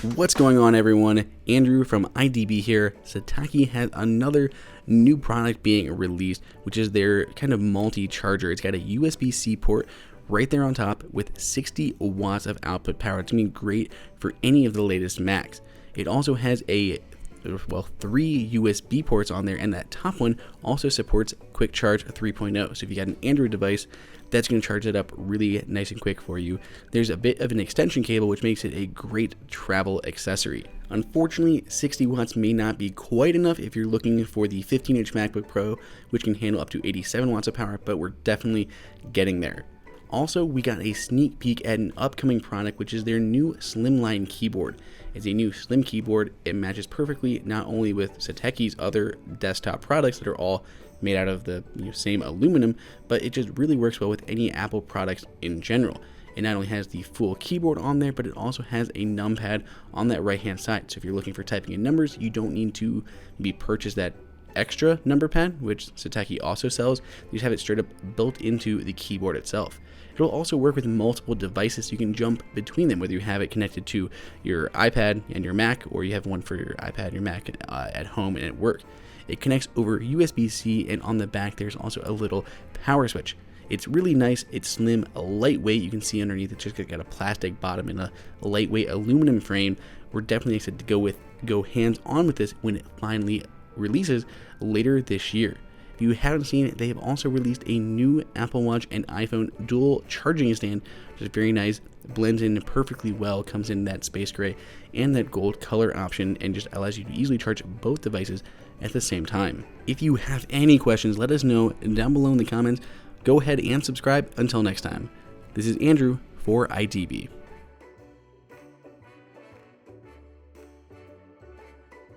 What's going on, everyone? Andrew from IDB here. Satechi has another new product being released, which is their kind of multi-charger. It's got a USB-C port right there on top with 60 watts of output power. It's going to be great for any of the latest Macs. It also has three USB ports on there, and that top one also supports QuickCharge 3.0. So if you got an Android device, that's going to charge it up really nice and quick for you. There's a bit of an extension cable, which makes it a great travel accessory. Unfortunately, 60 watts may not be quite enough if you're looking for the 15-inch MacBook Pro, which can handle up to 87 watts of power, but we're definitely getting there. Also, we got a sneak peek at an upcoming product, which is their new Slimline keyboard. It's a new slim keyboard. It matches perfectly not only with Satechi's other desktop products that are all made out of the same aluminum, but it just really works well with any Apple products in general. It not only has the full keyboard on there, but it also has a numpad on that right-hand side. So if you're looking for typing in numbers, you don't need to maybe purchase that extra number pad, which Satechi also sells. You just have it straight up built into the keyboard itself. It'll also work with multiple devices, so you can jump between them, whether you have it connected to your iPad and your Mac, or you have one for your iPad and your Mac at home and at work. It connects over USB-C, and on the back there's also a little power switch. It's really nice, it's slim, lightweight. You can see underneath it's just got a plastic bottom and a lightweight aluminum frame. We're definitely excited to go hands-on with this when it finally releases later this year. If you haven't seen it, they have also released a new Apple Watch and iPhone dual charging stand, which is very nice. It blends in perfectly well, comes in that space gray and that gold color option, and just allows you to easily charge both devices at the same time. If you have any questions, let us know down below in the comments. Go ahead and subscribe. Until next time, this is Andrew for IDB.